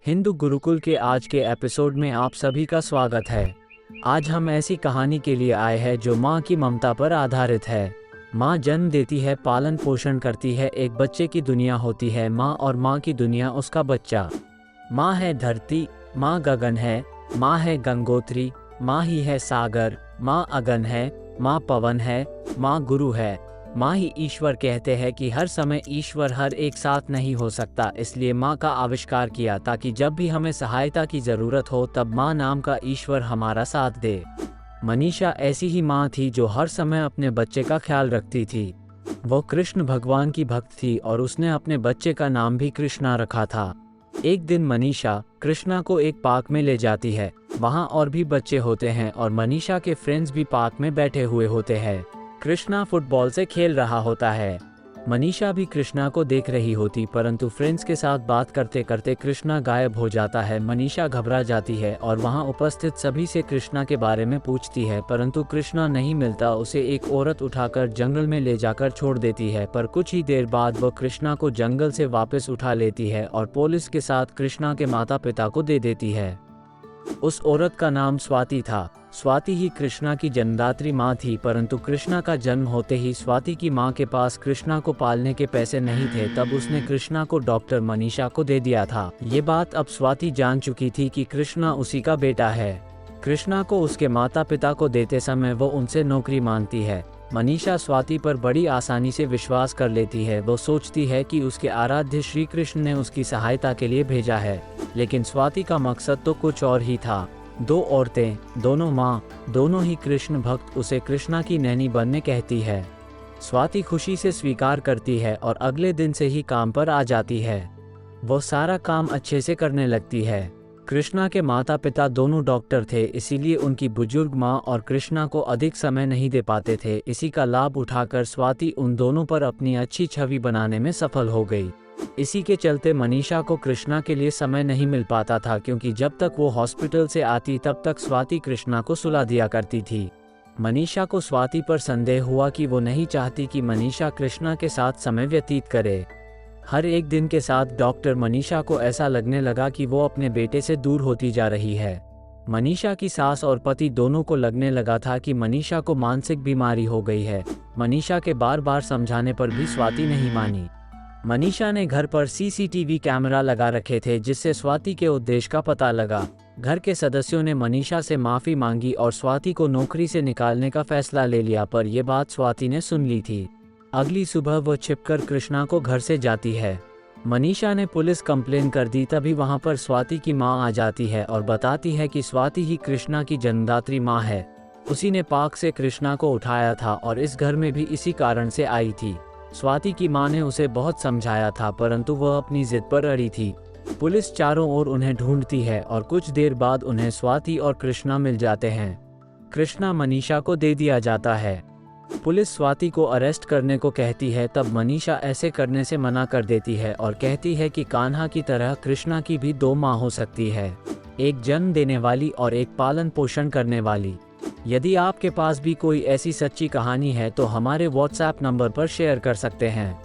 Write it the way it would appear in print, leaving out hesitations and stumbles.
हिंदू गुरुकुल के आज के एपिसोड में आप सभी का स्वागत है। आज हम ऐसी कहानी के लिए आए हैं जो माँ की ममता पर आधारित है। माँ जन्म देती है, पालन पोषण करती है, एक बच्चे की दुनिया होती है माँ, और माँ की दुनिया उसका बच्चा। माँ है धरती, माँ गगन है, माँ है गंगोत्री, माँ ही है सागर, माँ अगन है, माँ पवन है, माँ गुरु है, माँ ही ईश्वर। कहते हैं कि हर समय ईश्वर हर एक साथ नहीं हो सकता, इसलिए माँ का आविष्कार किया ताकि जब भी हमें सहायता की जरूरत हो तब माँ नाम का ईश्वर हमारा साथ दे। मनीषा ऐसी ही माँ थी जो हर समय अपने बच्चे का ख्याल रखती थी। वो कृष्ण भगवान की भक्त थी और उसने अपने बच्चे का नाम भी कृष्णा रखा था। एक दिन मनीषा कृष्णा को एक पार्क में ले जाती है। वहाँ और भी बच्चे होते हैं और मनीषा के फ्रेंड्स भी पार्क में बैठे हुए होते हैं। कृष्णा फुटबॉल से खेल रहा होता है। मनीषा भी कृष्णा को देख रही होती, परंतु फ्रेंड्स के साथ बात करते करते कृष्णा गायब हो जाता है। मनीषा घबरा जाती है और वहां उपस्थित सभी से कृष्णा के बारे में पूछती है, परंतु कृष्णा नहीं मिलता। उसे एक औरत उठाकर जंगल में ले जाकर छोड़ देती है, पर कुछ ही देर बाद वह कृष्णा को जंगल से वापस उठा लेती है और पुलिस के साथ कृष्णा के माता पिता को दे देती है। उस औरत का नाम स्वाति था। स्वाति ही कृष्णा की जन्मदात्री माँ थी, परंतु कृष्णा का जन्म होते ही स्वाति की माँ के पास कृष्णा को पालने के पैसे नहीं थे। तब उसने कृष्णा को डॉक्टर मनीषा को दे दिया था। ये बात अब स्वाति जान चुकी थी कि कृष्णा उसी का बेटा है। कृष्णा को उसके माता पिता को देते समय वो उनसे नौकरी मांगती है। मनीषा स्वाति पर बड़ी आसानी से विश्वास कर लेती है। वो सोचती है कि उसके आराध्य श्री कृष्ण ने उसकी सहायता के लिए भेजा है, लेकिन स्वाति का मकसद तो कुछ और ही था। दो औरतें, दोनों माँ, दोनों ही कृष्ण भक्त उसे कृष्णा की नैनी बनने कहती है। स्वाति खुशी से स्वीकार करती है और अगले दिन से ही काम पर आ जाती है। वो सारा काम अच्छे से करने लगती है। कृष्णा के माता पिता दोनों डॉक्टर थे, इसीलिए उनकी बुजुर्ग माँ और कृष्णा को अधिक समय नहीं दे पाते थे। इसी का लाभ उठाकर स्वाति उन दोनों पर अपनी अच्छी छवि बनाने में सफल हो गई। इसी के चलते मनीषा को कृष्णा के लिए समय नहीं मिल पाता था, क्योंकि जब तक वो हॉस्पिटल से आती तब तक स्वाति कृष्णा को सुला दिया करती थी। मनीषा को स्वाति पर संदेह हुआ कि वो नहीं चाहती कि मनीषा कृष्णा के साथ समय व्यतीत करे। हर एक दिन के साथ डॉक्टर मनीषा को ऐसा लगने लगा कि वो अपने बेटे से दूर होती जा रही है। मनीषा की सास और पति दोनों को लगने लगा था कि मनीषा को मानसिक बीमारी हो गई है। मनीषा के बार बार समझाने पर भी स्वाति नहीं मानी। मनीषा ने घर पर सीसीटीवी कैमरा लगा रखे थे, जिससे स्वाति के उद्देश्य का पता लगा। घर के सदस्यों ने मनीषा से माफी मांगी और स्वाति को नौकरी से निकालने का फैसला ले लिया, पर यह बात स्वाति ने सुन ली थी। अगली सुबह वह छिपकर कृष्णा को घर से जाती है। मनीषा ने पुलिस कंप्लेन कर दी, तभी वहां पर स्वाति की मां आ जाती है और बताती है कि स्वाति ही कृष्णा की जन्मदात्री मां है। उसी ने पार्क से कृष्णा को उठाया था और इस घर में भी इसी कारण से आई थी। स्वाति की मां ने उसे बहुत समझाया था, परंतु वह अपनी जिद पर अड़ी थी। पुलिस चारों ओर उन्हें ढूंढती है और कुछ देर बाद उन्हें स्वाति और कृष्णा मिल जाते हैं। कृष्णा मनीषा को दे दिया जाता है। पुलिस स्वाति को अरेस्ट करने को कहती है, तब मनीषा ऐसे करने से मना कर देती है और कहती है कि कान्हा की तरह कृष्णा की भी दो माँ हो सकती है, एक जन्म देने वाली और एक पालन पोषण करने वाली। यदि आपके पास भी कोई ऐसी सच्ची कहानी है तो हमारे व्हाट्सएप नंबर पर शेयर कर सकते हैं।